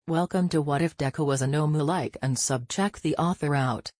Welcome to What If Deku Was a Nomu. Like and check the author out.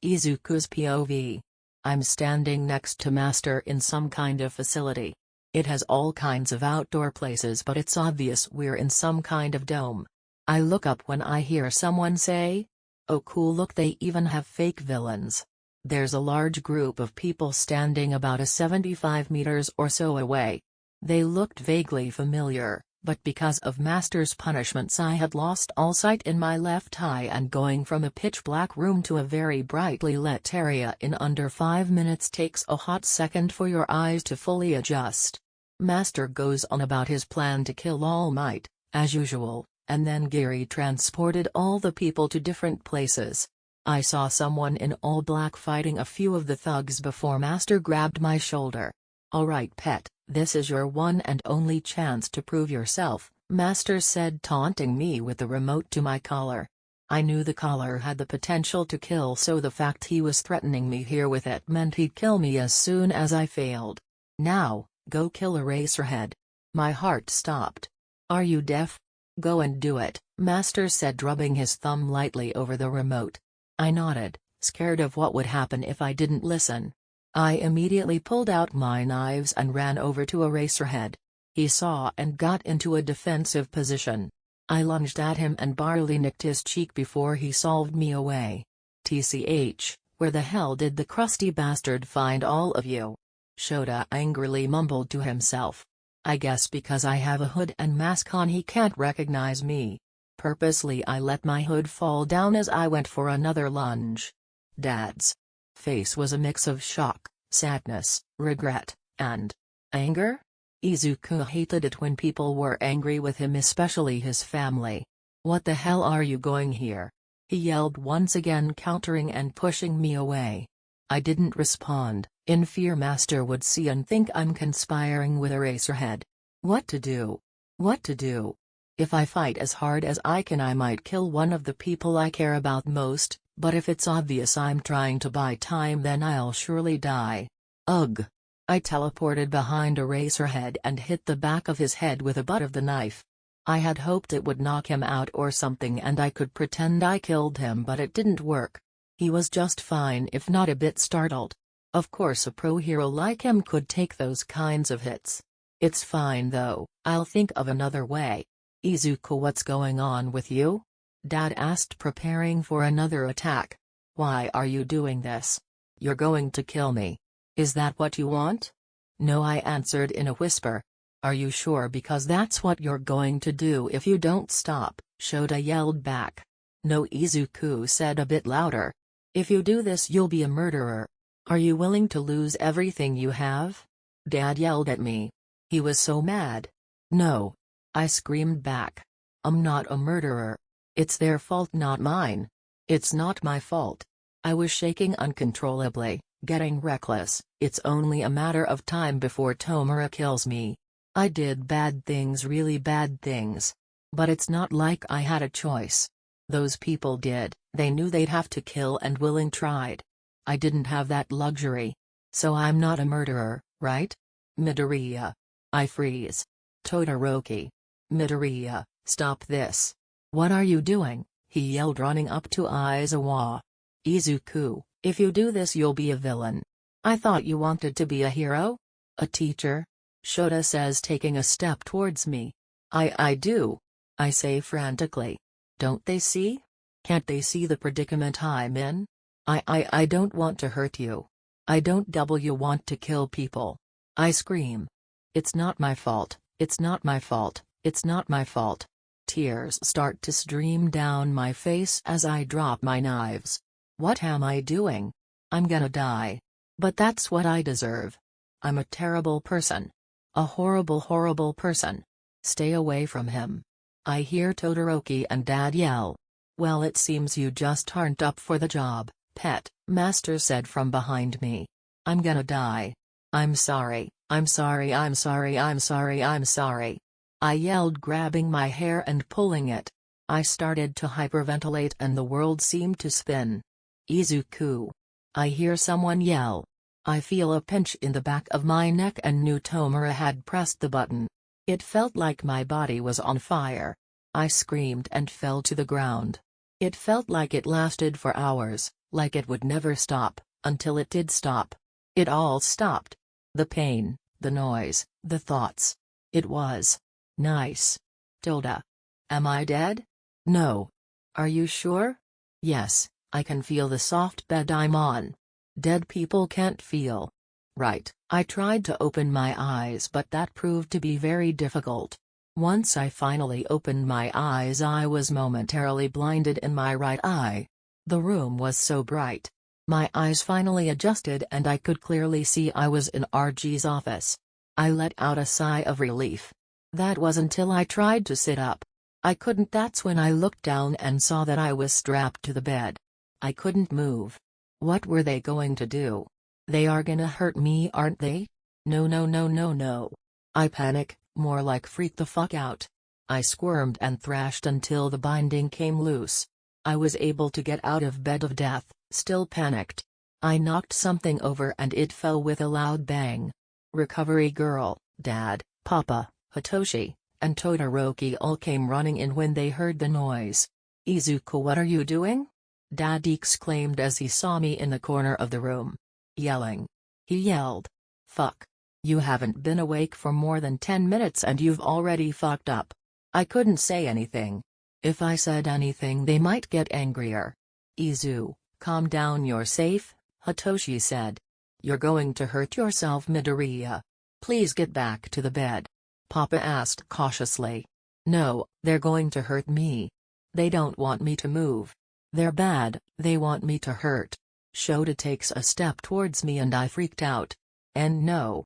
Izuku's POV. I'm standing next to Master in some kind of facility. It has all kinds of outdoor places, but it's obvious we're in some kind of dome. I look up when I hear someone say, "Oh cool, look, they even have fake villains." There's a large group of people standing about 75 meters or so away. They looked vaguely familiar, but because of Master's punishments I had lost all sight in my left eye, and going from a pitch-black room to a very brightly lit area in under 5 minutes takes a hot second for your eyes to fully adjust. Master goes on about his plan to kill All Might, as usual, and then Gary transported all the people to different places. I saw someone in all black fighting a few of the thugs before Master grabbed my shoulder. "Alright pet, this is your one and only chance to prove yourself," Master said, taunting me with the remote to my collar. I knew the collar had the potential to kill, so the fact he was threatening me here with it meant he'd kill me as soon as I failed. "Now, go kill Eraserhead." My heart stopped. "Are you deaf? Go and do it," Master said, rubbing his thumb lightly over the remote. I nodded, scared of what would happen if I didn't listen. I immediately pulled out my knives and ran over to Eraserhead. He saw and got into a defensive position. I lunged at him and barely nicked his cheek before he solved me away. "TCH, where the hell did the crusty bastard find all of you?" Shota angrily mumbled to himself. "I guess because I have a hood and mask on he can't recognize me." Purposely I let my hood fall down as I went for another lunge. Dad's face was a mix of shock, sadness, regret, and anger? Izuku hated it when people were angry with him, especially his family. "What the hell are you going here?" he yelled once again, countering and pushing me away. I didn't respond, in fear Master would see and think I'm conspiring with Eraserhead. What to do? What to do? If I fight as hard as I can I might kill one of the people I care about most, but if it's obvious I'm trying to buy time then I'll surely die. Ugh! I teleported behind Eraserhead and hit the back of his head with the butt of the knife. I had hoped it would knock him out or something and I could pretend I killed him, but it didn't work. He was just fine, if not a bit startled. Of course a pro hero like him could take those kinds of hits. "It's fine though, I'll think of another way." "Izuku, what's going on with you?" Dad asked, preparing for another attack. "Why are you doing this? You're going to kill me. Is that what you want?" "No," I answered in a whisper. "Are you sure? Because that's what you're going to do if you don't stop," Shota yelled back. "No," Izuku said a bit louder. "If you do this you'll be a murderer. Are you willing to lose everything you have?" Dad yelled at me. He was so mad. "No," I screamed back. "I'm not a murderer. It's their fault, not mine. It's not my fault." I was shaking uncontrollably, getting reckless. "It's only a matter of time before Tomura kills me. I did bad things, really bad things. But it's not like I had a choice. Those people did, they knew they'd have to kill and willing tried. I didn't have that luxury. So I'm not a murderer, right? Midoriya." I freeze. "Todoroki. Midoriya, stop this. What are you doing?" he yelled, running up to Aizawa. "Izuku, if you do this you'll be a villain. I thought you wanted to be a hero? A teacher?" Shota says, taking a step towards me. I do," I say frantically. "Don't they see? Can't they see the predicament I'm in? I don't want to hurt you. I don't want to kill people." I scream. "It's not my fault, it's not my fault, it's not my fault." Tears start to stream down my face as I drop my knives. What am I doing? I'm gonna die. But that's what I deserve. I'm a terrible person. A horrible, horrible person. Stay away from him. I hear Todoroki and Dad yell. "Well, it seems you just aren't up for the job, pet," Master said from behind me. "I'm gonna die. I'm sorry, I'm sorry, I'm sorry, I'm sorry, I'm sorry." I yelled, grabbing my hair and pulling it. I started to hyperventilate and the world seemed to spin. "Izuku!" I hear someone yell. I feel a pinch in the back of my neck and knew Tomura had pressed the button. It felt like my body was on fire. I screamed and fell to the ground. It felt like it lasted for hours, like it would never stop, until it did stop. It all stopped. The pain, the noise, the thoughts. It was nice. Tilda. Am I dead? No. Are you sure? Yes, I can feel the soft bed I'm on. Dead people can't feel. Right. I tried to open my eyes, but that proved to be very difficult. Once I finally opened my eyes, I was momentarily blinded in my right eye. The room was so bright. My eyes finally adjusted and I could clearly see I was in RG's office. I let out a sigh of relief. That was until I tried to sit up. I couldn't. That's when I looked down and saw that I was strapped to the bed. I couldn't move. What were they going to do? They are gonna hurt me, aren't they? No, no, no, no, no. I panic, more like freak the fuck out. I squirmed and thrashed until the binding came loose. I was able to get out of bed of death, still panicked. I knocked something over and it fell with a loud bang. Recovery girl, Dad, Papa, Hitoshi, and Todoroki all came running in when they heard the noise. Izuku, what are you doing? Dad exclaimed as he saw me in the corner of the room. Yelling. He yelled. Fuck. You haven't been awake for more than 10 minutes and you've already fucked up. I couldn't say anything. If I said anything they might get angrier. Izu, calm down, you're safe, Hitoshi said. You're going to hurt yourself, Midoriya. Please get back to the bed. Papa asked cautiously. No, they're going to hurt me. They don't want me to move. They're bad, they want me to hurt. Shota takes a step towards me and I freaked out. And no.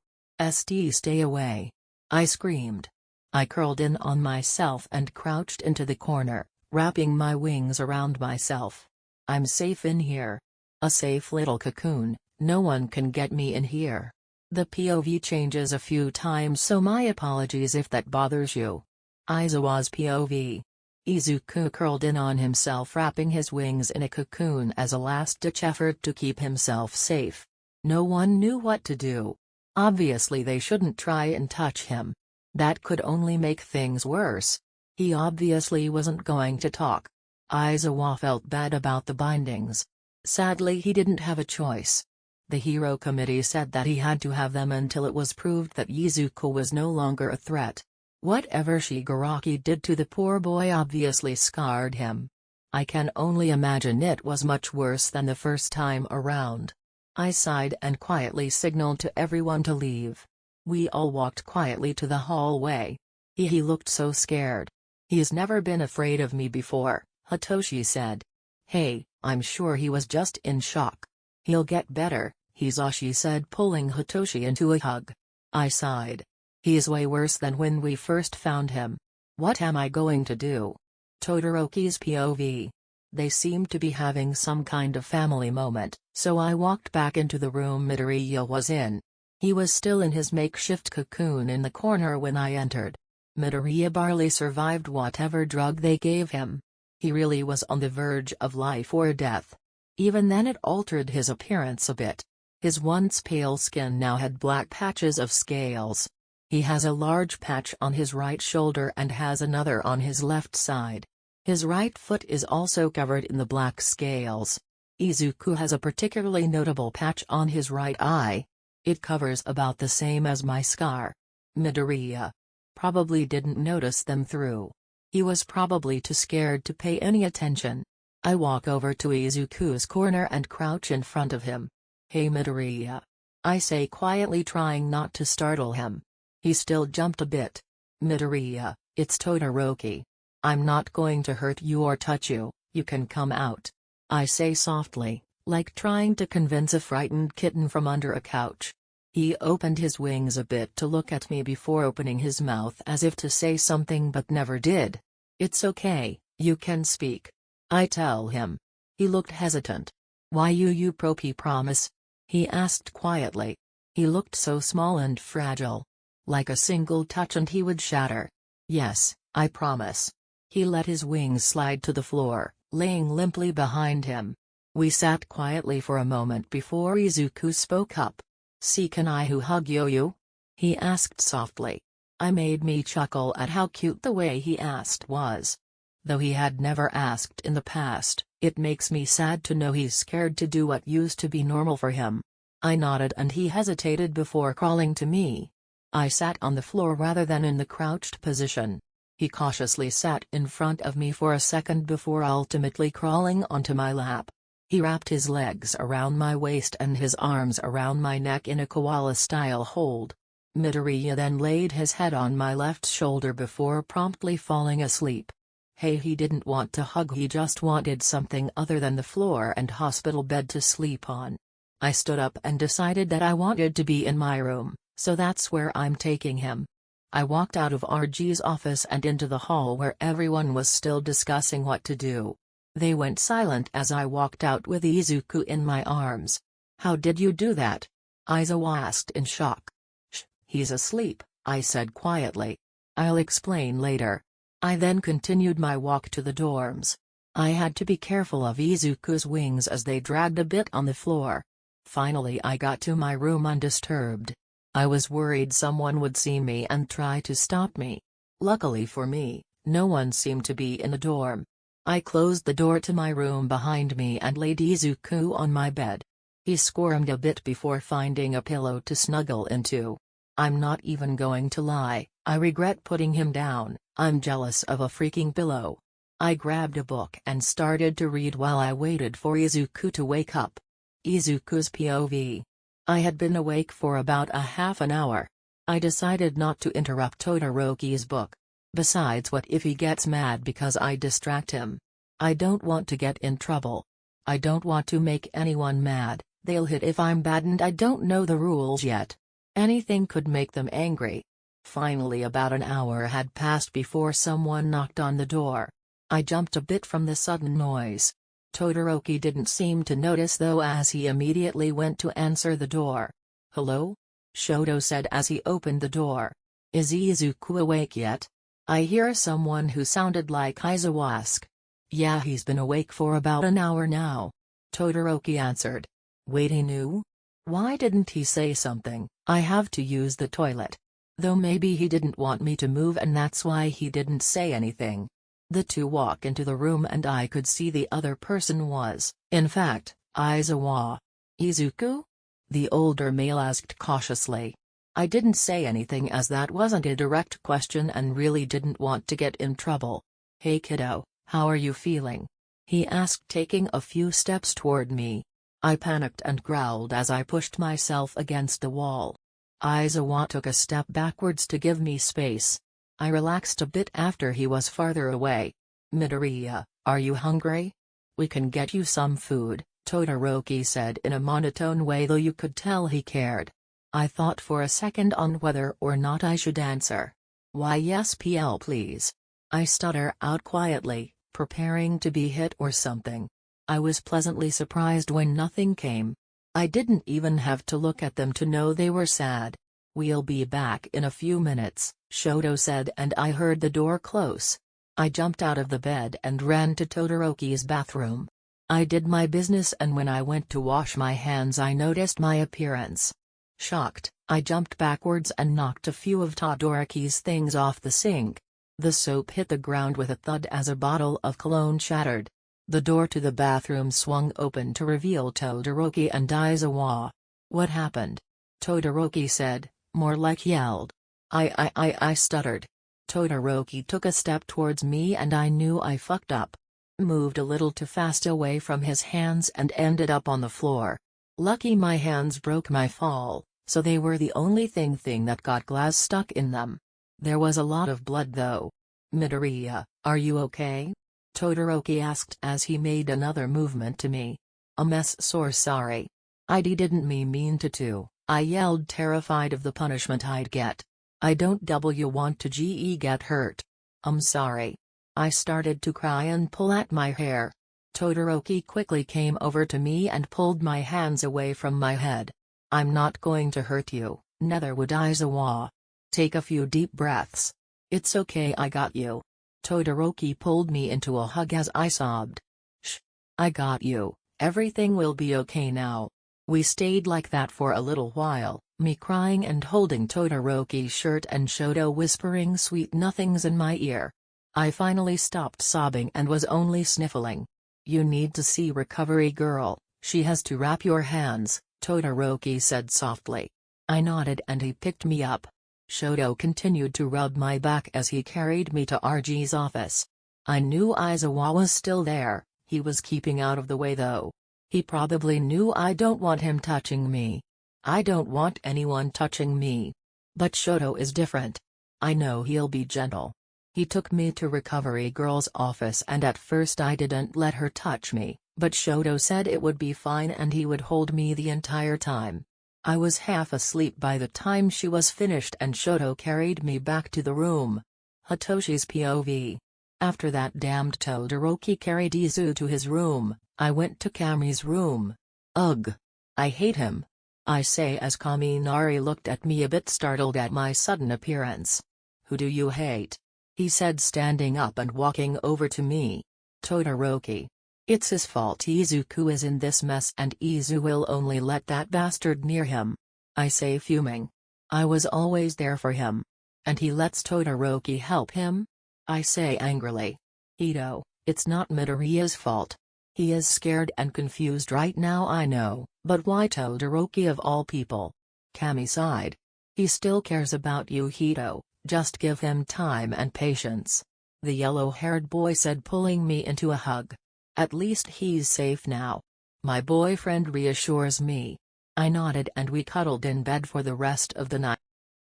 Stay away. I screamed. I curled in on myself and crouched into the corner, wrapping my wings around myself. I'm safe in here. A safe little cocoon, no one can get me in here. The POV changes a few times, so my apologies if that bothers you. Aizawa's POV. Izuku curled in on himself, wrapping his wings in a cocoon as a last-ditch effort to keep himself safe. No one knew what to do. Obviously they shouldn't try and touch him. That could only make things worse. He obviously wasn't going to talk. Aizawa felt bad about the bindings. Sadly he didn't have a choice. The Hero Committee said that he had to have them until it was proved that Izuku was no longer a threat. Whatever Shigaraki did to the poor boy obviously scarred him. I can only imagine it was much worse than the first time around. I sighed and quietly signaled to everyone to leave. We all walked quietly to the hallway. He looked so scared. He's never been afraid of me before, Hitoshi said. Hey, I'm sure he was just in shock. He'll get better, Hisashi said, pulling Hitoshi into a hug. I sighed. He's way worse than when we first found him. What am I going to do? Todoroki's POV. They seemed to be having some kind of family moment, so I walked back into the room Midoriya was in. He was still in his makeshift cocoon in the corner when I entered. Midoriya barely survived whatever drug they gave him. He really was on the verge of life or death. Even then it altered his appearance a bit. His once pale skin now had black patches of scales. He has a large patch on his right shoulder and has another on his left side. His right foot is also covered in the black scales. Izuku has a particularly notable patch on his right eye. It covers about the same as my scar. Midoriya probably didn't notice them through. He was probably too scared to pay any attention. I walk over to Izuku's corner and crouch in front of him. Hey Midoriya. I say quietly, trying not to startle him. He still jumped a bit. Midoriya, it's Todoroki. I'm not going to hurt you or touch you, you can come out. I say softly, like trying to convince a frightened kitten from under a couch. He opened his wings a bit to look at me before opening his mouth as if to say something but never did. It's okay, you can speak. I tell him. He looked hesitant. Why you promise? He asked quietly. He looked so small and fragile. Like a single touch and he would shatter. Yes, I promise. He let his wings slide to the floor, laying limply behind him. We sat quietly for a moment before Izuku spoke up. See, can I hug you? He asked softly. I made me chuckle at how cute the way he asked was. Though he had never asked in the past, it makes me sad to know he's scared to do what used to be normal for him. I nodded and he hesitated before crawling to me. I sat on the floor rather than in the crouched position. He cautiously sat in front of me for a second before ultimately crawling onto my lap. He wrapped his legs around my waist and his arms around my neck in a koala-style hold. Midoriya then laid his head on my left shoulder before promptly falling asleep. Hey, he didn't want to hug, he just wanted something other than the floor and hospital bed to sleep on. I stood up and decided that I wanted to be in my room, so that's where I'm taking him. I walked out of RG's office and into the hall where everyone was still discussing what to do. They went silent as I walked out with Izuku in my arms. "How did you do that?" Aizawa asked in shock. "Shh, he's asleep," I said quietly. "I'll explain later." I then continued my walk to the dorms. I had to be careful of Izuku's wings as they dragged a bit on the floor. Finally I got to my room undisturbed. I was worried someone would see me and try to stop me. Luckily for me, no one seemed to be in the dorm. I closed the door to my room behind me and laid Izuku on my bed. He squirmed a bit before finding a pillow to snuggle into. I'm not even going to lie, I regret putting him down. I'm jealous of a freaking pillow. I grabbed a book and started to read while I waited for Izuku to wake up. Izuku's POV. I had been awake for about a half an hour. I decided not to interrupt Todoroki's book. Besides, what if he gets mad because I distract him? I don't want to get in trouble. I don't want to make anyone mad, they'll hit if I'm bad and I don't know the rules yet. Anything could make them angry. Finally, about an hour had passed before someone knocked on the door. I jumped a bit from the sudden noise. Todoroki didn't seem to notice though, as he immediately went to answer the door. "Hello?" Shoto said as he opened the door. "Is Izuku awake yet?" I hear someone who sounded like Aizawa ask. "Yeah, he's been awake for about an hour now," Todoroki answered. "Wait, he knew? Why didn't he say something? I have to use the toilet." Though maybe he didn't want me to move and that's why he didn't say anything. The two walk into the room and I could see the other person was, in fact, Aizawa. "Izuku?" the older male asked cautiously. I didn't say anything as that wasn't a direct question and really didn't want to get in trouble. "Hey kiddo, how are you feeling?" he asked, taking a few steps toward me. I panicked and growled as I pushed myself against the wall. Aizawa took a step backwards to give me space. I relaxed a bit after he was farther away. "Midoriya, are you hungry? We can get you some food," Todoroki said in a monotone way, though you could tell he cared. I thought for a second on whether or not I should answer. "Why yes PL please." I stutter out quietly, preparing to be hit or something. I was pleasantly surprised when nothing came. I didn't even have to look at them to know they were sad. "We'll be back in a few minutes," Shoto said, and I heard the door close. I jumped out of the bed and ran to Todoroki's bathroom. I did my business and when I went to wash my hands I noticed my appearance. Shocked, I jumped backwards and knocked a few of Todoroki's things off the sink. The soap hit the ground with a thud as a bottle of cologne shattered. The door to the bathroom swung open to reveal Todoroki and Aizawa. "What happened?" Todoroki said, more like yelled. I stuttered. Todoroki took a step towards me and I knew I fucked up. Moved a little too fast away from his hands and ended up on the floor. Lucky my hands broke my fall, so they were the only thing that got glass stuck in them. There was a lot of blood though. "Midoriya, are you okay?" Todoroki asked as he made another movement to me. "A mess, sorry. I didn't mean to," I yelled, terrified of the punishment I'd get. "I don't want to get hurt. I'm sorry." I started to cry and pull at my hair. Todoroki quickly came over to me and pulled my hands away from my head. "I'm not going to hurt you, neither would Aizawa. Take a few deep breaths. It's okay, I got you." Todoroki pulled me into a hug as I sobbed. "Shh. I got you, everything will be okay now." We stayed like that for a little while, me crying and holding Todoroki's shirt and Shoto whispering sweet nothings in my ear. I finally stopped sobbing and was only sniffling. "You need to see Recovery Girl, she has to wrap your hands," Todoroki said softly. I nodded and he picked me up. Shoto continued to rub my back as he carried me to RG's office. I knew Aizawa was still there, he was keeping out of the way though. He probably knew I don't want him touching me. I don't want anyone touching me. But Shoto is different. I know he'll be gentle. He took me to Recovery Girl's office and at first I didn't let her touch me, but Shoto said it would be fine and he would hold me the entire time. I was half asleep by the time she was finished and Shoto carried me back to the room. Hitoshi's POV. After that damned Todoroki carried Izu to his room, I went to Kami's room. Ugh. I hate him. I say as Kaminari looked at me a bit startled at my sudden appearance. "Who do you hate?" he said standing up and walking over to me. "Todoroki. It's his fault Izuku is in this mess and Izu will only let that bastard near him," I say fuming. "I was always there for him. And he lets Todoroki help him?" I say angrily. "Hito, it's not Midoriya's fault. He is scared and confused right now I know, but why Todoroki of all people?" Kami sighed. "He still cares about you Hito, just give him time and patience," the yellow-haired boy said pulling me into a hug. "At least he's safe now. My boyfriend reassures me." I nodded and we cuddled in bed for the rest of the night.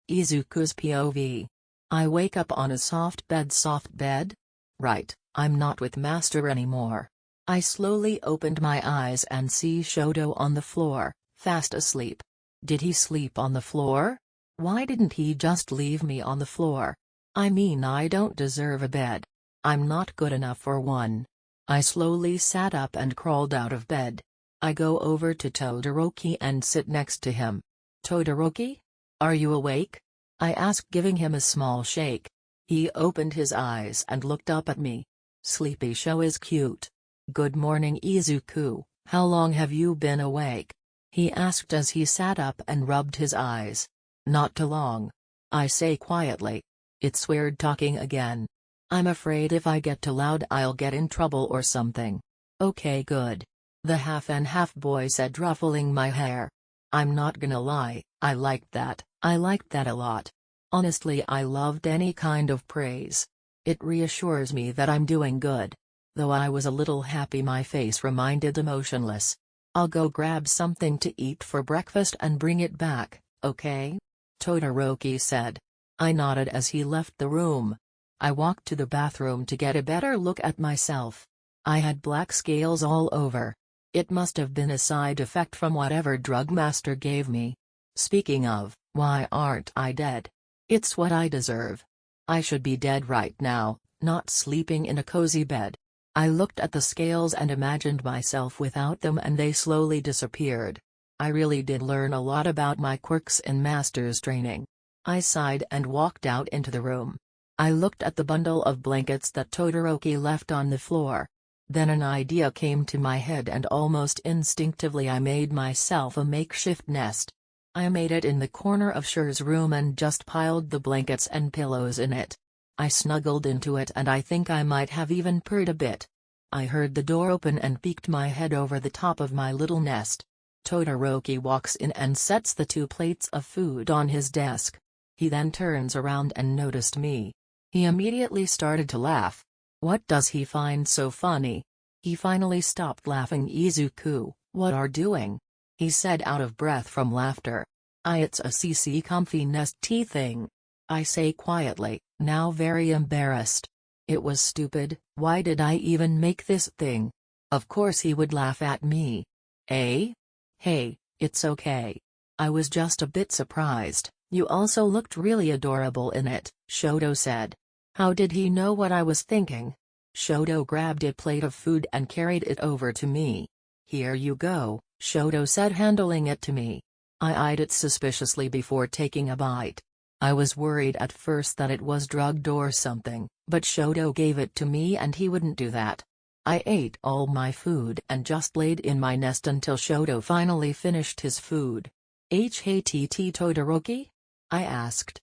Izuku's POV. I wake up on a soft bed? Right, I'm not with Master anymore. I slowly opened my eyes and see Shoto on the floor, fast asleep. Did he sleep on the floor? Why didn't he just leave me on the floor? I mean I don't deserve a bed. I'm not good enough for one. I slowly sat up and crawled out of bed. I go over to Todoroki and sit next to him. "Todoroki? Are you awake?" I asked giving him a small shake. He opened his eyes and looked up at me. "Sleepy show is cute. Good morning Izuku, how long have you been awake?" he asked as he sat up and rubbed his eyes. "Not too long," I say quietly. It's weird talking again. I'm afraid if I get too loud I'll get in trouble or something. "Okay good," the half-and-half boy said ruffling my hair. I'm not gonna lie, I liked that a lot. Honestly I loved any kind of praise. It reassures me that I'm doing good. Though I was a little happy my face remained emotionless. "I'll go grab something to eat for breakfast and bring it back, okay?" Todoroki said. I nodded as he left the room. I walked to the bathroom to get a better look at myself. I had black scales all over. It must have been a side effect from whatever drug Master gave me. Speaking of, why aren't I dead? It's what I deserve. I should be dead right now, not sleeping in a cozy bed. I looked at the scales and imagined myself without them and they slowly disappeared. I really did learn a lot about my quirks in Master's training. I sighed and walked out into the room. I looked at the bundle of blankets that Todoroki left on the floor. Then an idea came to my head and almost instinctively I made myself a makeshift nest. I made it in the corner of Sher's room and just piled the blankets and pillows in it. I snuggled into it and I think I might have even purred a bit. I heard the door open and peeked my head over the top of my little nest. Todoroki walks in and sets the 2 plates of food on his desk. He then turns around and noticed me. He immediately started to laugh. What does he find so funny? He finally stopped laughing. "Izuku, what are doing?" he said out of breath from laughter. It's a CC comfy nest tea thing," I say quietly, now very embarrassed. It was stupid, why did I even make this thing? Of course he would laugh at me. Eh? Hey, it's okay. I was just a bit surprised. "You also looked really adorable in it," Shoto said. How did he know what I was thinking? Shoto grabbed a plate of food and carried it over to me. "Here you go," Shoto said handling it to me. I eyed it suspiciously before taking a bite. I was worried at first that it was drugged or something, but Shoto gave it to me and he wouldn't do that. I ate all my food and just laid in my nest until Shoto finally finished his food. "HATT Todoroki?" I asked.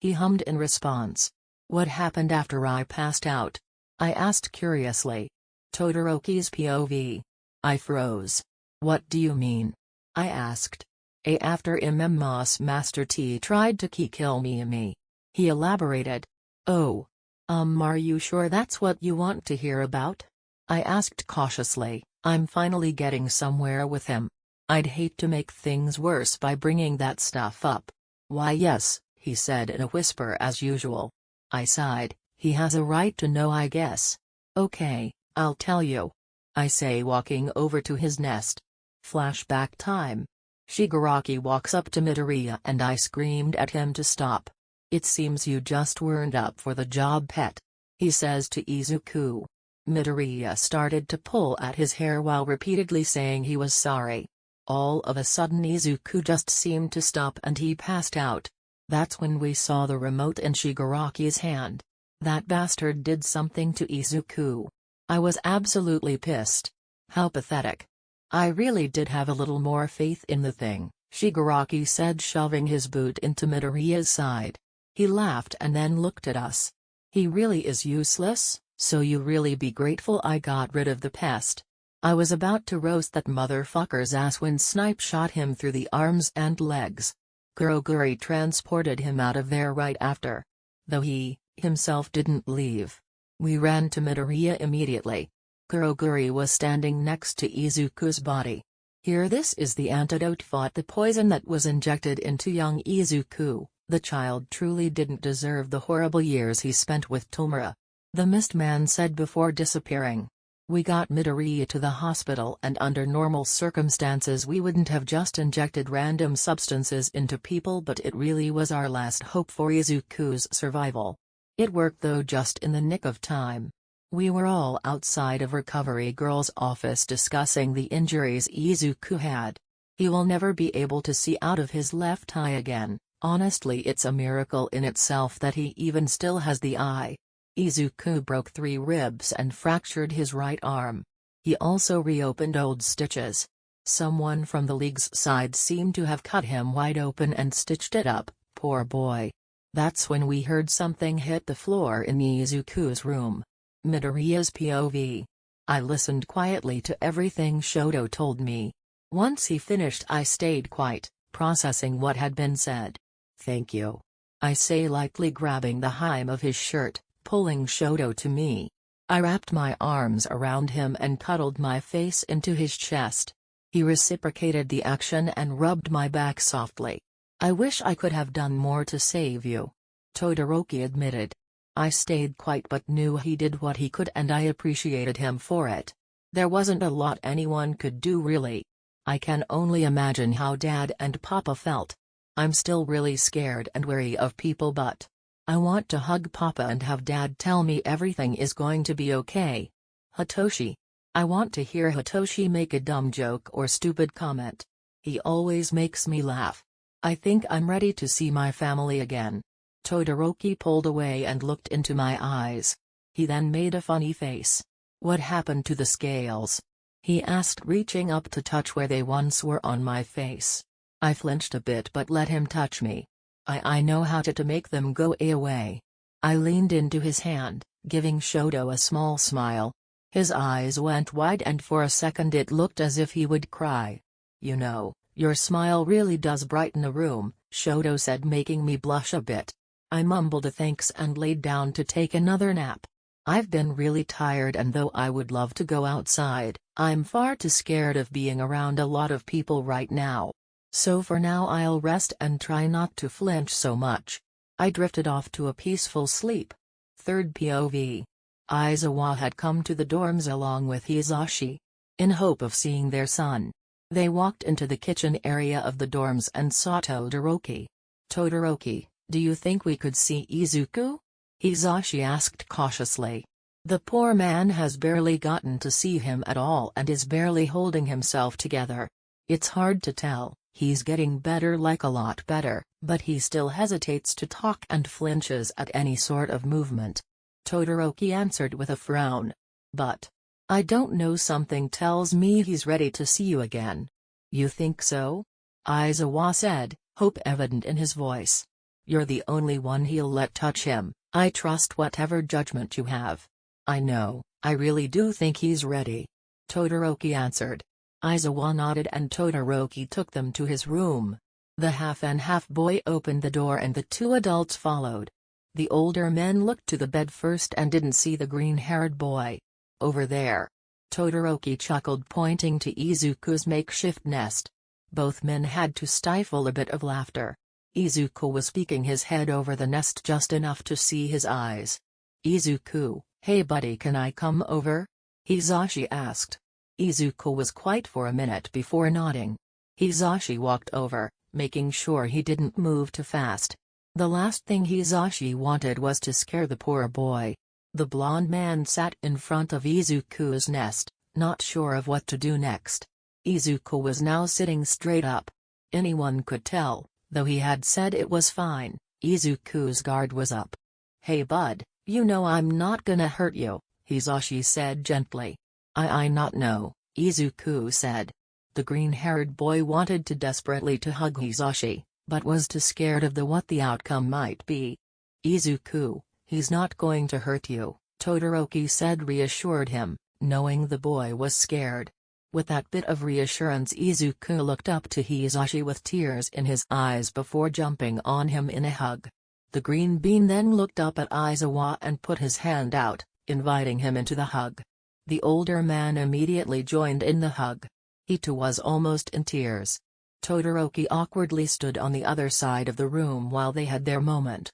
He hummed in response. What happened after I passed out? I asked curiously. Todoroki's POV. I froze. What do you mean? I asked. After Imemma's Master T tried to kill me. He elaborated. Oh. Are you sure that's what you want to hear about? I asked cautiously. I'm finally getting somewhere with him. I'd hate to make things worse by bringing that stuff up. Why yes, he said in a whisper as usual. I sighed. He has a right to know, I guess. Okay, I'll tell you. I say, walking over to his nest. Flashback time. Shigaraki walks up to Midoriya and I screamed at him to stop. It seems you just weren't up for the job, pet. He says to Izuku. Midoriya started to pull at his hair while repeatedly saying he was sorry. All of a sudden Izuku just seemed to stop and he passed out. That's when we saw the remote in Shigaraki's hand. That bastard did something to Izuku. I was absolutely pissed. How pathetic. I really did have a little more faith in the thing, Shigaraki said, shoving his boot into Midoriya's side. He laughed and then looked at us. He really is useless, so you really be grateful I got rid of the pest. I was about to roast that motherfucker's ass when Snipe shot him through the arms and legs. Gore transported him out of there right after. Though he, himself didn't leave. We ran to Midoriya immediately. Gore was standing next to Izuku's body. Here, this is the antidote, fought the poison that was injected into young Izuku. The child truly didn't deserve the horrible years he spent with Tomura. The Mist Man said before disappearing. We got Midoriya to the hospital, and under normal circumstances we wouldn't have just injected random substances into people, but it really was our last hope for Izuku's survival. It worked though, just in the nick of time. We were all outside of Recovery Girl's office discussing the injuries Izuku had. He will never be able to see out of his left eye again. Honestly, it's a miracle in itself that he even still has the eye. Izuku broke 3 ribs and fractured his right arm. He also reopened old stitches. Someone from the league's side seemed to have cut him wide open and stitched it up, poor boy. That's when we heard something hit the floor in Izuku's room. Midoriya's POV. I listened quietly to everything Shoto told me. Once he finished, I stayed quiet, processing what had been said. Thank you. I say, lightly grabbing the hem of his shirt, pulling Shoto to me. I wrapped my arms around him and cuddled my face into his chest. He reciprocated the action and rubbed my back softly. I wish I could have done more to save you, Todoroki admitted. I stayed quiet but knew he did what he could and I appreciated him for it. There wasn't a lot anyone could do, really. I can only imagine how Dad and Papa felt. I'm still really scared and wary of people, but I want to hug Papa and have Dad tell me everything is going to be okay. Hitoshi. I want to hear Hitoshi make a dumb joke or stupid comment. He always makes me laugh. I think I'm ready to see my family again. Todoroki pulled away and looked into my eyes. He then made a funny face. What happened to the scales? He asked, reaching up to touch where they once were on my face. I flinched a bit but let him touch me. I know how to make them go away. I leaned into his hand, giving Shoto a small smile. His eyes went wide and for a second it looked as if he would cry. You know, your smile really does brighten a room, Shoto said, making me blush a bit. I mumbled a thanks and laid down to take another nap. I've been really tired, and though I would love to go outside, I'm far too scared of being around a lot of people right now. So for now I'll rest and try not to flinch so much. I drifted off to a peaceful sleep. Third POV. Aizawa had come to the dorms along with Hisashi. In hope of seeing their son. They walked into the kitchen area of the dorms and saw Todoroki. Todoroki, do you think we could see Izuku? Hisashi asked cautiously. The poor man has barely gotten to see him at all and is barely holding himself together. It's hard to tell, he's getting better, like a lot better, but he still hesitates to talk and flinches at any sort of movement. Todoroki answered with a frown. But I don't know, something tells me he's ready to see you again. You think so? Aizawa said, hope evident in his voice. You're the only one he'll let touch him, I trust whatever judgment you have. I know, I really do think he's ready. Todoroki answered. Aizawa nodded and Todoroki took them to his room. The half-and-half boy opened the door and the two adults followed. The older men looked to the bed first and didn't see the green-haired boy. Over there. Todoroki chuckled, pointing to Izuku's makeshift nest. Both men had to stifle a bit of laughter. Izuku was peeking his head over the nest just enough to see his eyes. Izuku, hey buddy, can I come over? Hisashi asked. Izuku was quiet for a minute before nodding. Hisashi walked over, making sure he didn't move too fast. The last thing Hisashi wanted was to scare the poor boy. The blond man sat in front of Izuku's nest, not sure of what to do next. Izuku was now sitting straight up. Anyone could tell, though he had said it was fine, Izuku's guard was up. Hey bud, you know I'm not gonna hurt you, Hisashi said gently. I not know, Izuku said. The green-haired boy wanted to desperately to hug Hisashi, but was too scared of what the outcome might be. Izuku, he's not going to hurt you, Todoroki said, reassured him, knowing the boy was scared. With that bit of reassurance, Izuku looked up to Hisashi with tears in his eyes before jumping on him in a hug. The green bean then looked up at Aizawa and put his hand out, inviting him into the hug. The older man immediately joined in the hug. He too was almost in tears. Todoroki awkwardly stood on the other side of the room while they had their moment.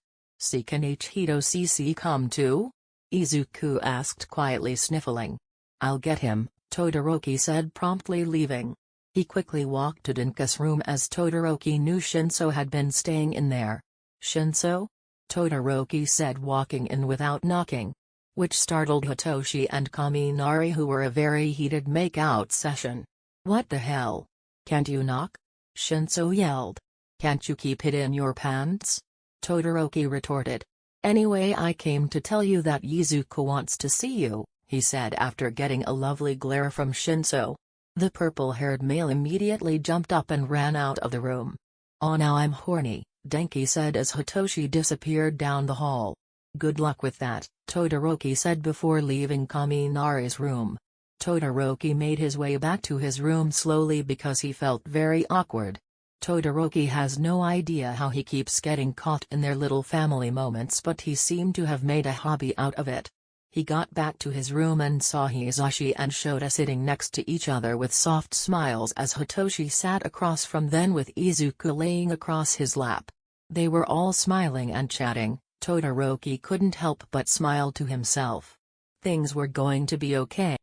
Can Hito-CC come too? Izuku asked quietly, sniffling. I'll get him, Todoroki said, promptly leaving. He quickly walked to Dinka's room as Todoroki knew Shinso had been staying in there. Shinso? Todoroki said, walking in without knocking. Which startled Hitoshi and Kaminari, who were a very heated make-out session. What the hell? Can't you knock? Shinso yelled. Can't you keep it in your pants? Todoroki retorted. Anyway, I came to tell you that Izuku wants to see you, he said after getting a lovely glare from Shinso. The purple-haired male immediately jumped up and ran out of the room. Oh, now I'm horny, Denki said as Hitoshi disappeared down the hall. Good luck with that, Todoroki said before leaving Kaminari's room. Todoroki made his way back to his room slowly because he felt very awkward. Todoroki has no idea how he keeps getting caught in their little family moments, but he seemed to have made a hobby out of it. He got back to his room and saw Hisashi and Shota sitting next to each other with soft smiles as Hitoshi sat across from them with Izuku laying across his lap. They were all smiling and chatting. Todoroki couldn't help but smile to himself. Things were going to be okay.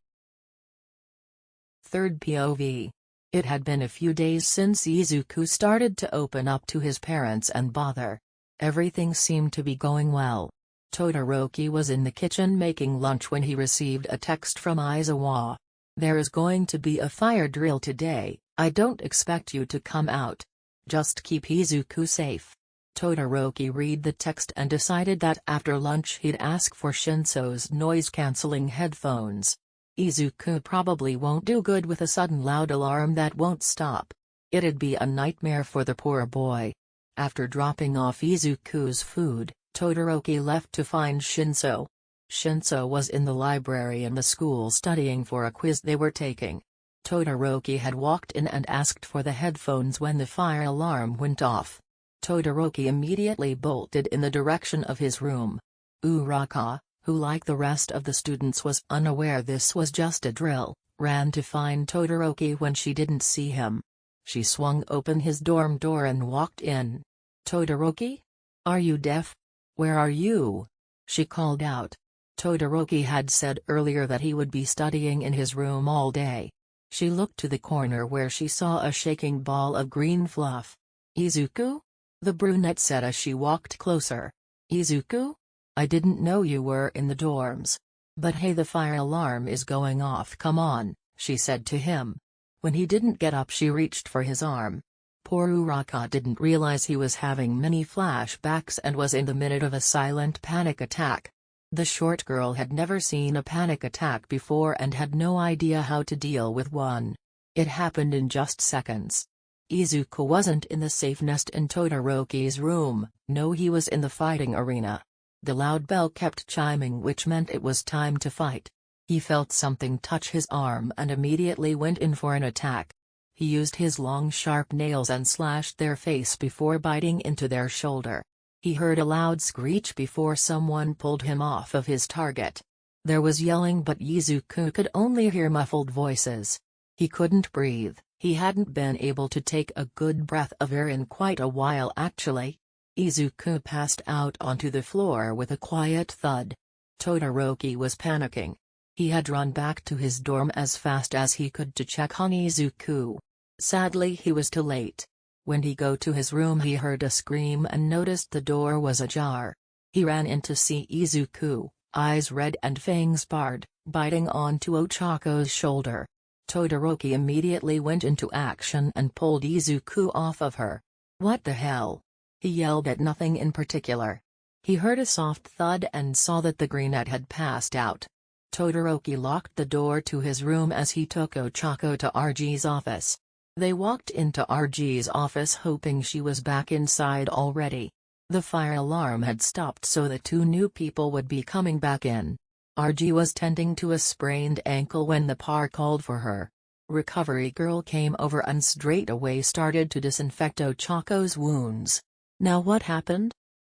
Third POV. It had been a few days since Izuku started to open up to his parents and bother. Everything seemed to be going well. Todoroki was in the kitchen making lunch when he received a text from Aizawa. There is going to be a fire drill today, I don't expect you to come out. Just keep Izuku safe. Todoroki read the text and decided that after lunch he'd ask for Shinso's noise-canceling headphones. Izuku probably won't do good with a sudden loud alarm that won't stop. It'd be a nightmare for the poor boy. After dropping off Izuku's food, Todoroki left to find Shinso. Shinso was in the library in the school studying for a quiz they were taking. Todoroki had walked in and asked for the headphones when the fire alarm went off. Todoroki immediately bolted in the direction of his room. Uraka, who like the rest of the students was unaware this was just a drill, ran to find Todoroki when she didn't see him. She swung open his dorm door and walked in. Todoroki? Are you deaf? Where are you? She called out. Todoroki had said earlier that he would be studying in his room all day. She looked to the corner where she saw a shaking ball of green fluff. Izuku? The brunette said as she walked closer. Izuku? I didn't know you were in the dorms. But hey, the fire alarm is going off, come on, she said to him. When he didn't get up, she reached for his arm. Poor Uraka didn't realize he was having many flashbacks and was in the middle of a silent panic attack. The short girl had never seen a panic attack before and had no idea how to deal with one. It happened in just seconds. Izuku wasn't in the safe nest in Todoroki's room, no, he was in the fighting arena. The loud bell kept chiming, which meant it was time to fight. He felt something touch his arm and immediately went in for an attack. He used his long sharp nails and slashed their face before biting into their shoulder. He heard a loud screech before someone pulled him off of his target. There was yelling, but Izuku could only hear muffled voices. He couldn't breathe. He hadn't been able to take a good breath of air in quite a while actually. Izuku passed out onto the floor with a quiet thud. Todoroki was panicking. He had run back to his dorm as fast as he could to check on Izuku. Sadly, he was too late. When he go to his room, he heard a scream and noticed the door was ajar. He ran in to see Izuku, eyes red and fangs barred, biting onto Ochako's shoulder. Todoroki immediately went into action and pulled Izuku off of her. "What the hell?" He yelled at nothing in particular. He heard a soft thud and saw that the greenette had passed out. Todoroki locked the door to his room as he took Ochako to RG's office. They walked into RG's office hoping she was back inside already. The fire alarm had stopped, so the two new people would be coming back in. RG was tending to a sprained ankle when the par called for her. Recovery girl came over and straight away started to disinfect Ochako's wounds. "Now what happened?"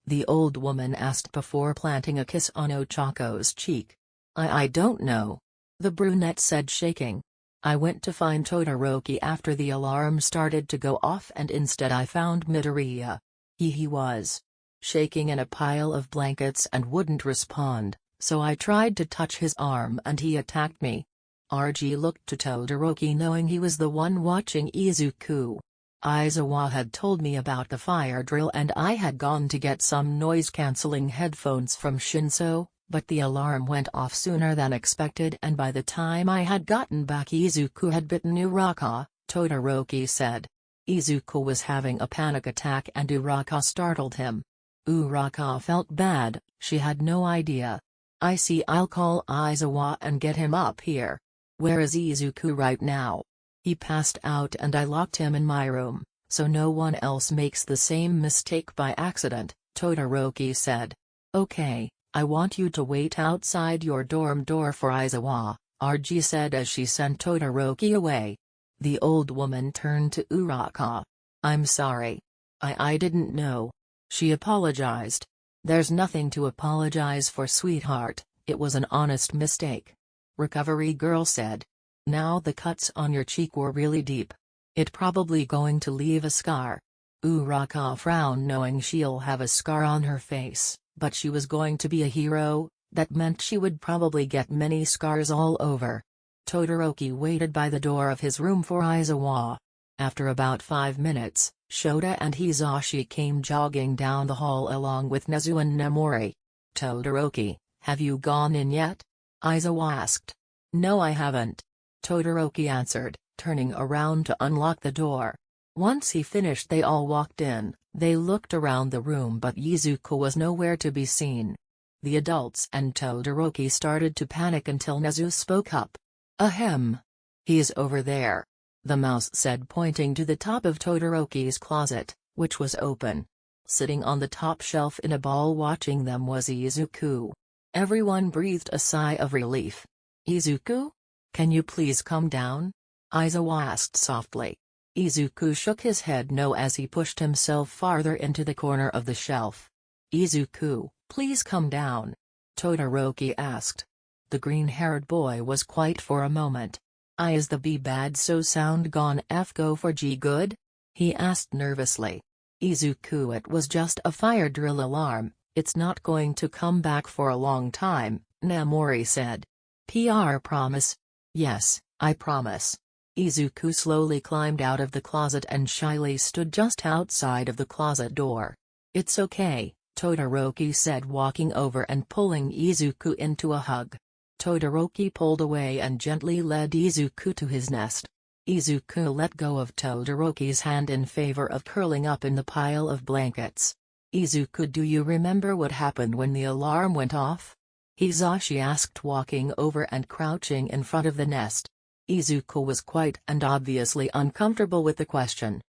the old woman asked before planting a kiss on Ochako's cheek. I don't know," the brunette said, shaking. "I went to find Todoroki after the alarm started to go off, and instead I found Midoriya. He was shaking in a pile of blankets and wouldn't respond, so I tried to touch his arm and he attacked me." RG looked to Todoroki, knowing he was the one watching Izuku. "Aizawa had told me about the fire drill and I had gone to get some noise-canceling headphones from Shinso, but the alarm went off sooner than expected and by the time I had gotten back Izuku had bitten Uraka," Todoroki said. Izuku was having a panic attack and Uraka startled him. Uraka felt bad, she had no idea. "I see, I'll call Aizawa and get him up here." "Where is Izuku right now?" "He passed out and I locked him in my room, so no one else makes the same mistake by accident," Todoroki said. "Okay, I want you to wait outside your dorm door for Aizawa," RG said as she sent Todoroki away. The old woman turned to Uraka. "I'm sorry. I didn't know." She apologized. "There's nothing to apologize for, sweetheart, it was an honest mistake," Recovery girl said. "Now the cuts on your cheek were really deep. It probably going to leave a scar." Uraka frowned, knowing she'll have a scar on her face, but she was going to be a hero, that meant she would probably get many scars all over. Todoroki waited by the door of his room for Aizawa. After about 5 minutes, Shota and Hisashi came jogging down the hall along with Nezu and Nemori. "Todoroki, have you gone in yet?" Aizawa asked. "No, I haven't," Todoroki answered, turning around to unlock the door. Once he finished, they all walked in. They looked around the room but Izuku was nowhere to be seen. The adults and Todoroki started to panic until Nezu spoke up. "Ahem. He's over there," the mouse said, pointing to the top of Todoroki's closet, which was open. Sitting on the top shelf in a ball watching them was Izuku. Everyone breathed a sigh of relief. "Izuku? Can you please come down?" Aizawa asked softly. Izuku shook his head no as he pushed himself farther into the corner of the shelf. "Izuku, please come down," Todoroki asked. The green-haired boy was quiet for a moment. "Is the B bad, so sound gone F go for G good?" he asked nervously. "Izuku, it was just a fire drill alarm, it's not going to come back for a long time," Nemori said. "PR promise?" "Yes, I promise." Izuku slowly climbed out of the closet and shyly stood just outside of the closet door. "It's okay," Todoroki said, walking over and pulling Izuku into a hug. Todoroki pulled away and gently led Izuku to his nest. Izuku let go of Todoroki's hand in favor of curling up in the pile of blankets. "Izuku, do you remember what happened when the alarm went off?" Hisashi asked, walking over and crouching in front of the nest. Izuku was quite and obviously uncomfortable with the question.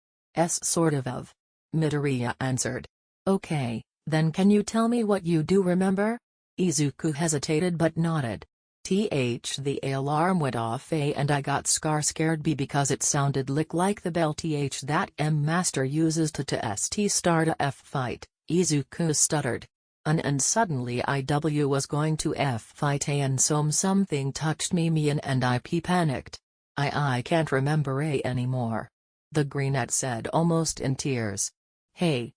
Sort of. Midoriya answered. "Okay, Then can you tell me what you do remember? Izuku hesitated but nodded. The alarm went off and I got scared because it sounded like the bell that master uses to start a fight, Izuku stuttered. And suddenly I was going to fight and something touched me and I panicked. I can't remember anymore. The brunette said almost in tears. Hey,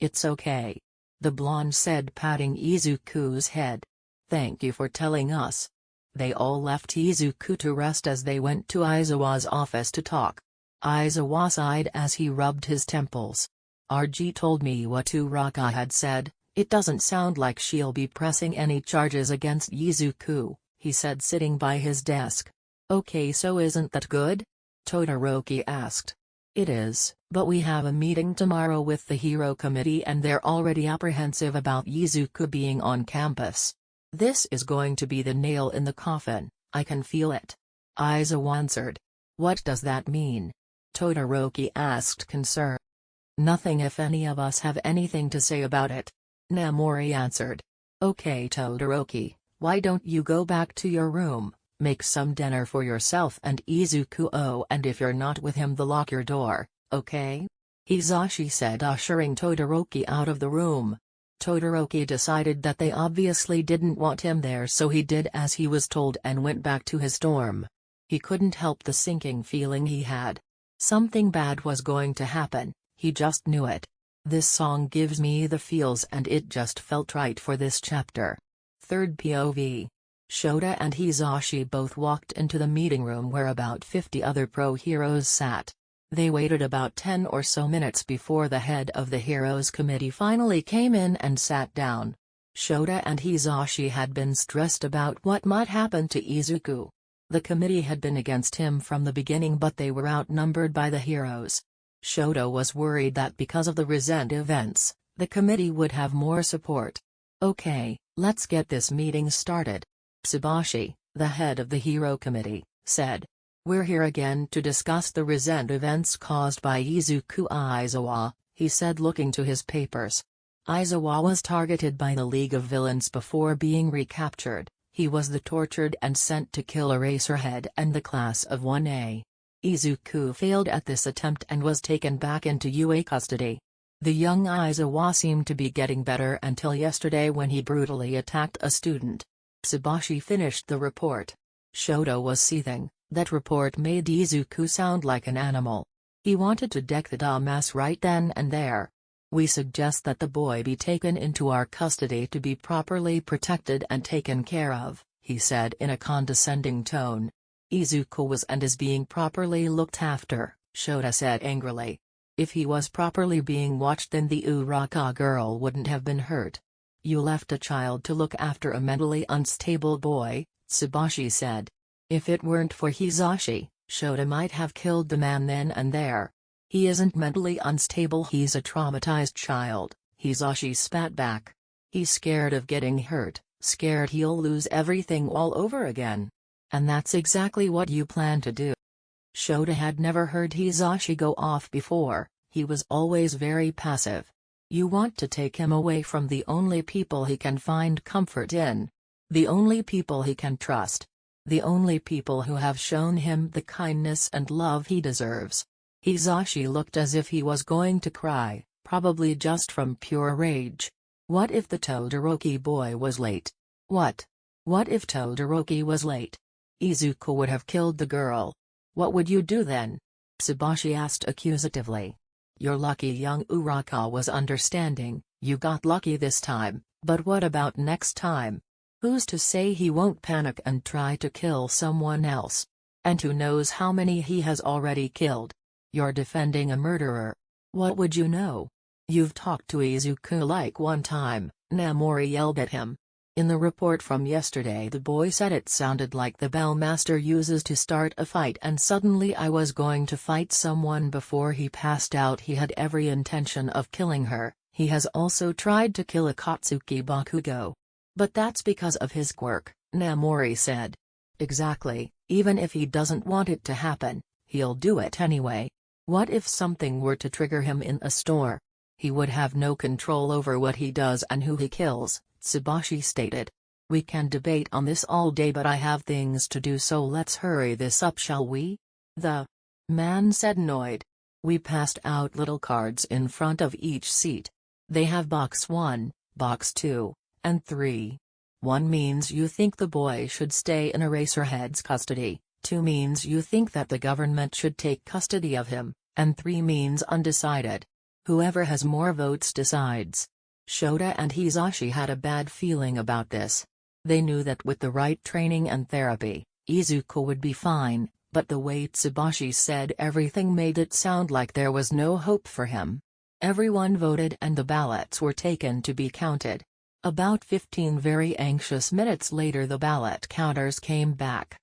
it's okay. The blonde said patting Izuku's head. Thank you for telling us. They all left Izuku to rest as they went to Aizawa's office to talk. Aizawa sighed as he rubbed his temples. RG told me what Uraka had said. It doesn't sound like she'll be pressing any charges against Izuku, he said sitting by his desk. Okay, so isn't that good? Todoroki asked. It is, but we have a meeting tomorrow with the Hero Committee and they're already apprehensive about Izuku being on campus. This is going to be the nail in the coffin, I can feel it. Aizawa answered. What does that mean? Todoroki asked concerned. Nothing if any of us have anything to say about it. Namori answered. Okay Todoroki, why don't you go back to your room, make some dinner for yourself and Izuku and if you're not with him lock your door, okay? Hisashi said ushering Todoroki out of the room. Todoroki decided that they obviously didn't want him there so he did as he was told and went back to his dorm. He couldn't help the sinking feeling he had. Something bad was going to happen, he just knew it. This song gives me the feels and it just felt right for this chapter. Third POV. Shota and Hisashi both walked into the meeting room where about 50 other pro-heroes sat. They waited about 10 or so minutes before the head of the Heroes Committee finally came in and sat down. Shota and Hisashi had been stressed about what might happen to Izuku. The committee had been against him from the beginning but they were outnumbered by the heroes. Shota was worried that because of the recent events, the committee would have more support. Okay, let's get this meeting started. Tsubashi, the head of the Hero Committee, said. We're here again to discuss the recent events caused by Izuku Aizawa, he said looking to his papers. Aizawa was targeted by the League of Villains before being recaptured. He was the tortured and sent to kill Eraserhead and the class of 1A. Izuku failed at this attempt and was taken back into UA custody. The young Aizawa seemed to be getting better until yesterday when he brutally attacked a student. Tsubashi finished the report. Shota was seething. That report made Izuku sound like an animal. He wanted to deck the dumbass right then and there. We suggest that the boy be taken into our custody to be properly protected and taken care of, he said in a condescending tone. Izuku was and is being properly looked after, Shota said angrily. If he was properly being watched then the Uraka girl wouldn't have been hurt. You left a child to look after a mentally unstable boy, Tsubashi said. If it weren't for Hisashi, Shota might have killed the man then and there. He isn't mentally unstable, he's a traumatized child, Hisashi spat back. He's scared of getting hurt, scared he'll lose everything all over again. And that's exactly what you plan to do. Shota had never heard Hisashi go off before, he was always very passive. You want to take him away from the only people he can find comfort in. The only people he can trust. The only people who have shown him the kindness and love he deserves. Hisashi looked as if he was going to cry, probably just from pure rage. What if the Todoroki boy was late? What if Todoroki was late? Izuku would have killed the girl. What would you do then? Tsubashi asked accusatively. You're lucky young Uraka was understanding, you got lucky this time, but what about next time? Who's to say he won't panic and try to kill someone else? And who knows how many he has already killed? You're defending a murderer. What would you know? You've talked to Izuku like one time, Namori yelled at him. In the report from yesterday the boy said it sounded like the bell master uses to start a fight and suddenly I was going to fight someone before he passed out. He had every intention of killing her. He has also tried to kill Akatsuki Bakugo. But that's because of his quirk, Namori said. Exactly, even if he doesn't want it to happen, he'll do it anyway. What if something were to trigger him in a store? He would have no control over what he does and who he kills, Tsubashi stated. We can debate on this all day, but I have things to do, so let's hurry this up, shall we? The man said, annoyed. We passed out little cards in front of each seat. They have box 1, box 2, and 3. 1 means you think the boy should stay in Eraserhead's custody, 2 means you think that the government should take custody of him, and 3 means undecided. Whoever has more votes decides. Shota and Hisashi had a bad feeling about this. They knew that with the right training and therapy, Izuku would be fine, but the way Tsubashi said everything made it sound like there was no hope for him. Everyone voted and the ballots were taken to be counted. About 15 very anxious minutes later the ballot counters came back.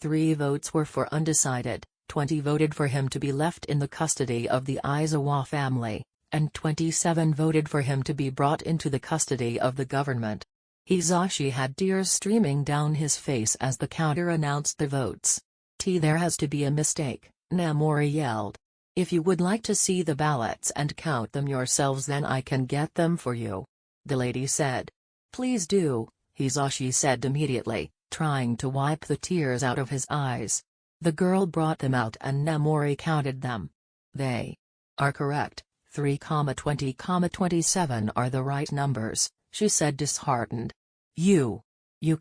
3 votes were for undecided, 20 voted for him to be left in the custody of the Aizawa family, and 27 voted for him to be brought into the custody of the government. Hisashi had tears streaming down his face as the counter announced the votes. There has to be a mistake, Namori yelled. If you would like to see the ballots and count them yourselves, then I can get them for you. The lady said. Please do, Hisashi said immediately, trying to wipe the tears out of his eyes. The girl brought them out and Namori counted them. They are correct, 3,20,27 are the right numbers, she said disheartened. You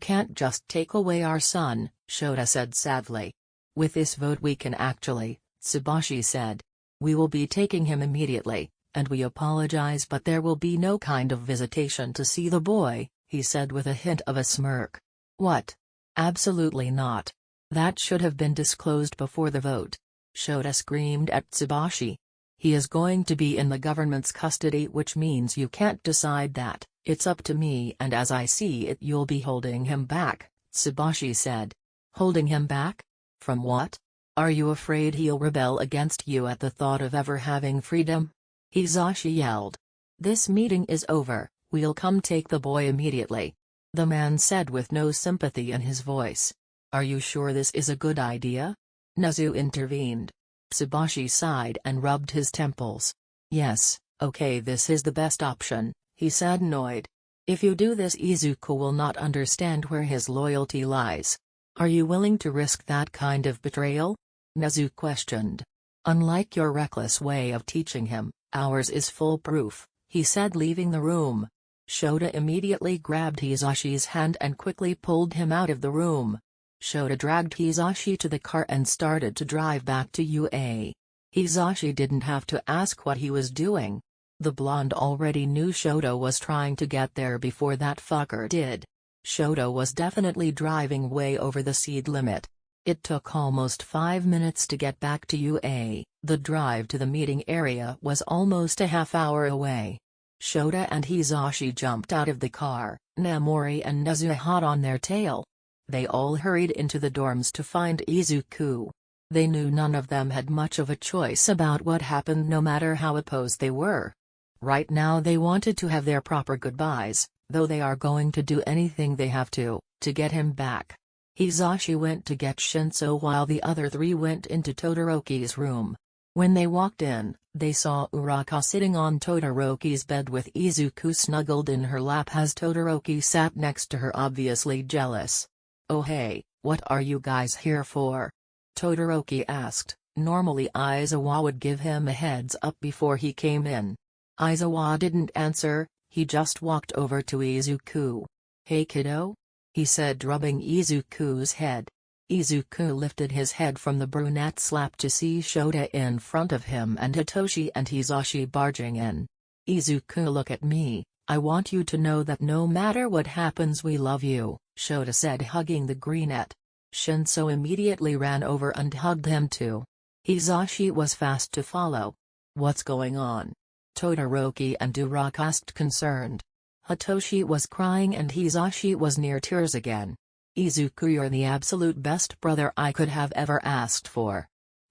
can't just take away our son, Shota said sadly. With this vote we can actually, Tsubashi said. We will be taking him immediately, and we apologize, but there will be no kind of visitation to see the boy, he said with a hint of a smirk. What? Absolutely not. That should have been disclosed before the vote. Shota screamed at Tsubashi. He is going to be in the government's custody, which means you can't decide that. It's up to me, and as I see it you'll be holding him back, Tsubashi said. Holding him back? From what? Are you afraid he'll rebel against you at the thought of ever having freedom? Hisashi yelled. This meeting is over, we'll come take the boy immediately. The man said with no sympathy in his voice. Are you sure this is a good idea? Nezu intervened. Tsubashi sighed and rubbed his temples. Yes, okay, this is the best option, he said annoyed. If you do this Izuku will not understand where his loyalty lies. Are you willing to risk that kind of betrayal? Nezu questioned. Unlike your reckless way of teaching him, ours is foolproof, he said leaving the room. Shota immediately grabbed Hisashi's hand and quickly pulled him out of the room. Shota dragged Hisashi to the car and started to drive back to UA. Hisashi didn't have to ask what he was doing. The blonde already knew Shota was trying to get there before that fucker did. Shota was definitely driving way over the speed limit. It took almost 5 minutes to get back to UA. The drive to the meeting area was almost a half hour away. Shota and Hisashi jumped out of the car, Namori and Nezu hot on their tail. They all hurried into the dorms to find Izuku. They knew none of them had much of a choice about what happened, no matter how opposed they were. Right now they wanted to have their proper goodbyes, though they are going to do anything they have to get him back. Hisashi went to get Shinso while the other 3 went into Todoroki's room. When they walked in, they saw Uraka sitting on Todoroki's bed with Izuku snuggled in her lap as Todoroki sat next to her, obviously jealous. Oh hey, what are you guys here for? Todoroki asked. Normally Aizawa would give him a heads up before he came in. Aizawa didn't answer, he just walked over to Izuku. Hey kiddo? He said, rubbing Izuku's head. Izuku lifted his head from the brunette's lap to see Shota in front of him and Hitoshi and Hisashi barging in. Izuku, look at me, I want you to know that no matter what happens we love you, Shota said, hugging the greenette. Shinso immediately ran over and hugged him too. Hisashi was fast to follow. What's going on? Todoroki and Uraka asked, concerned. Hitoshi was crying and Hisashi was near tears again. Izuku, you're the absolute best brother I could have ever asked for.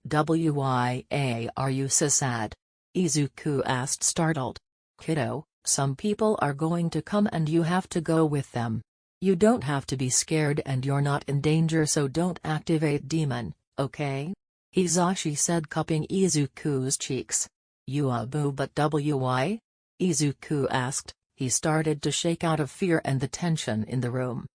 Why are you so sad? Izuku asked, startled. Kiddo, some people are going to come and you have to go with them. You don't have to be scared and you're not in danger, so don't activate demon, okay? Hisashi said, cupping Izuku's cheeks. You boo, but why? Izuku asked. He started to shake out of fear and the tension in the room.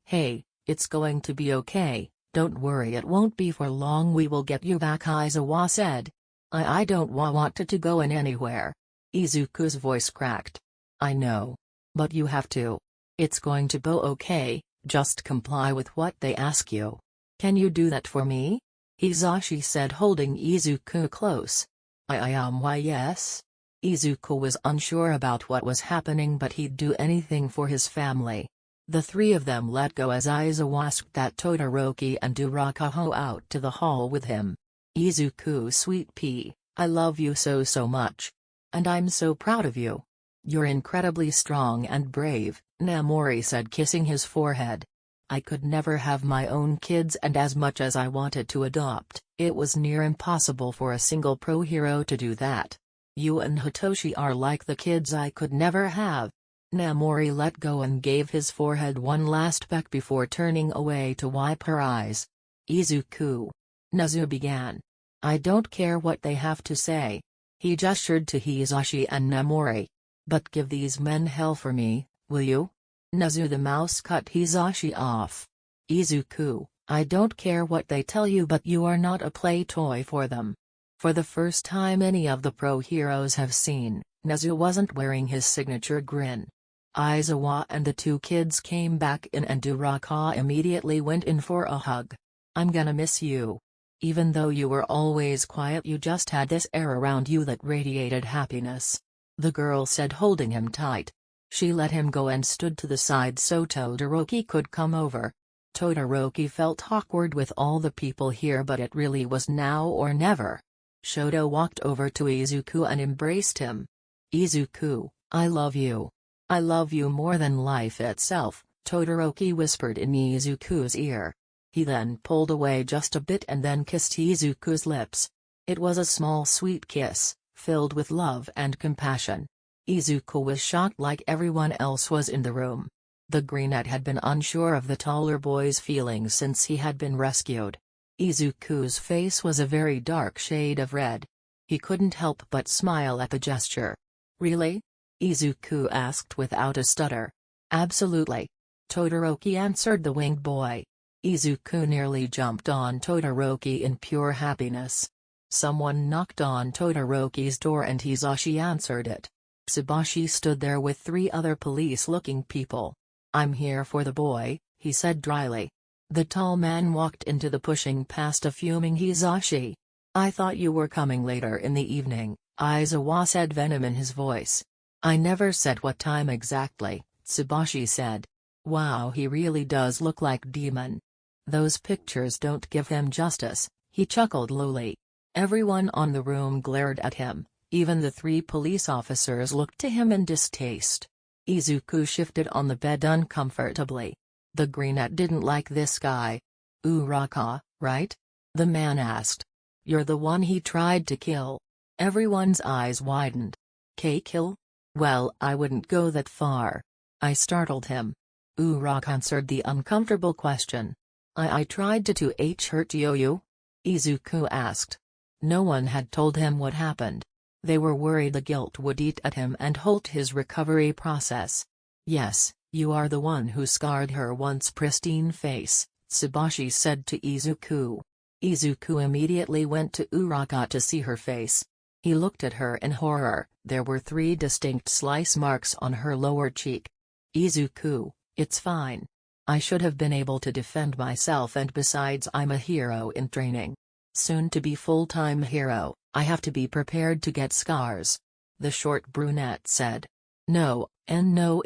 Hey, it's going to be okay, don't worry, it won't be for long, we will get you back, Aizawa said. I don't want to go in anywhere. Izuku's voice cracked. I know. But you have to. It's going to be okay, just comply with what they ask you. Can you do that for me? Hisashi said, holding Izuku close. Why yes? Izuku was unsure about what was happening, but he'd do anything for his family. The three of them let go as Aizawa asked that Todoroki and Uraka go out to the hall with him. Izuku, sweet pea, I love you so much. And I'm so proud of you. You're incredibly strong and brave, Namori said, kissing his forehead. I could never have my own kids, and as much as I wanted to adopt, it was near impossible for a single pro hero to do that. You and Hitoshi are like the kids I could never have. Namori let go and gave his forehead one last peck before turning away to wipe her eyes. Izuku. Nezu began. I don't care what they have to say. He gestured to Hisashi and Namori. But give these men hell for me, will you? Nezu the mouse cut Hisashi off. Izuku, I don't care what they tell you, but you are not a play toy for them. For the first time any of the pro heroes have seen, Nezu wasn't wearing his signature grin. Aizawa and the two kids came back in and Uraka immediately went in for a hug. I'm gonna miss you. Even though you were always quiet, you just had this air around you that radiated happiness. The girl said, holding him tight. She let him go and stood to the side so Todoroki could come over. Todoroki felt awkward with all the people here, but it really was now or never. Shoto walked over to Izuku and embraced him. Izuku, I love you. I love you more than life itself, Todoroki whispered in Izuku's ear. He then pulled away just a bit and then kissed Izuku's lips. It was a small sweet kiss, filled with love and compassion. Izuku was shocked like everyone else was in the room. The greenette had been unsure of the taller boy's feelings since he had been rescued. Izuku's face was a very dark shade of red. He couldn't help but smile at the gesture. Really? Izuku asked without a stutter. Absolutely. Todoroki answered the winged boy. Izuku nearly jumped on Todoroki in pure happiness. Someone knocked on Todoroki's door and Hisashi answered it. Tsubashi stood there with three other police-looking people. I'm here for the boy, he said dryly. The tall man walked into the pushing past a fuming Hisashi. I thought you were coming later in the evening, Aizawa said, venom in his voice. I never said what time exactly, Tsubashi said. Wow, he really does look like demon. Those pictures don't give him justice, he chuckled lowly. Everyone on the room glared at him, even the three police officers looked to him in distaste. Izuku shifted on the bed uncomfortably. The greenette didn't like this guy. Uraka, right? The man asked. You're the one he tried to kill. Everyone's eyes widened. Kill? Well, I wouldn't go that far. I startled him. Uraka answered the uncomfortable question. I tried to hurt you? Izuku asked. No one had told him what happened. They were worried the guilt would eat at him and halt his recovery process. Yes, you are the one who scarred her once pristine face, Tsubashi said to Izuku. Izuku immediately went to Uraka to see her face. He looked at her in horror. There were 3 distinct slice marks on her lower cheek. Izuku, it's fine. I should have been able to defend myself, and besides I'm a hero in training. Soon to be full-time hero, I have to be prepared to get scars. The short brunette said. No,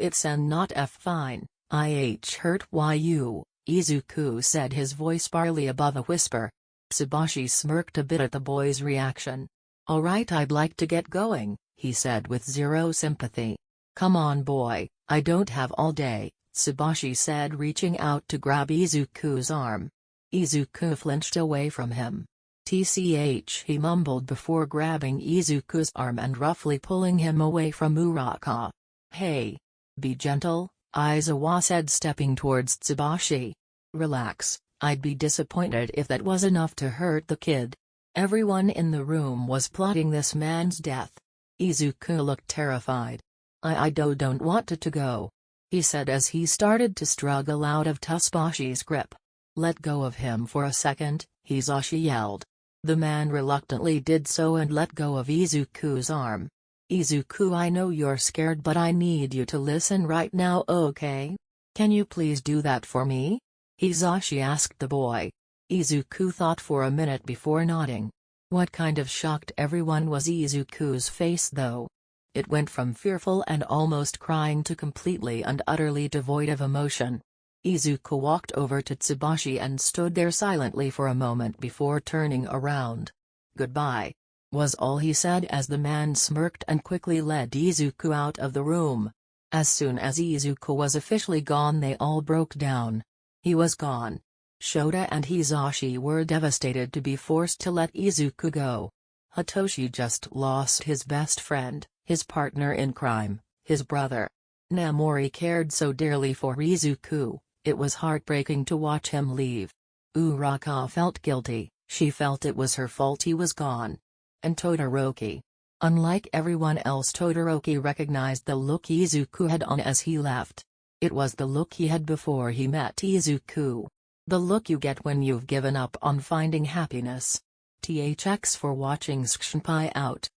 it's not fine, hurt you, Izuku said, his voice barely above a whisper. Tsubashi smirked a bit at the boy's reaction. Alright, I'd like to get going, he said with zero sympathy. Come on boy, I don't have all day, Tsubashi said, reaching out to grab Izuku's arm. Izuku flinched away from him. Tch, he mumbled before grabbing Izuku's arm and roughly pulling him away from Uraka. Hey! Be gentle, Aizawa said, stepping towards Tsubashi. Relax, I'd be disappointed if that was enough to hurt the kid. Everyone in the room was plotting this man's death. Izuku looked terrified. I don't want to go," he said as he started to struggle out of Tsubashi's grip. "Let go of him for a second," Hisashi yelled. The man reluctantly did so and let go of Izuku's arm. "Izuku, I know you're scared, but I need you to listen right now, okay? Can you please do that for me?" Hisashi asked the boy. Izuku thought for a minute before nodding. What kind of shocked everyone was Izuku's face though. It went from fearful and almost crying to completely and utterly devoid of emotion. Izuku walked over to Tsubashi and stood there silently for a moment before turning around. "Goodbye," was all he said as the man smirked and quickly led Izuku out of the room. As soon as Izuku was officially gone, they all broke down. He was gone. Shota and Hisashi were devastated to be forced to let Izuku go. Hitoshi just lost his best friend, his partner in crime, his brother. Namori cared so dearly for Izuku, it was heartbreaking to watch him leave. Uraka felt guilty, she felt it was her fault he was gone. And Todoroki. Unlike everyone else, Todoroki recognized the look Izuku had on as he left. It was the look he had before he met Izuku. The look you get when you've given up on finding happiness. THX for watching. Skshnpai out.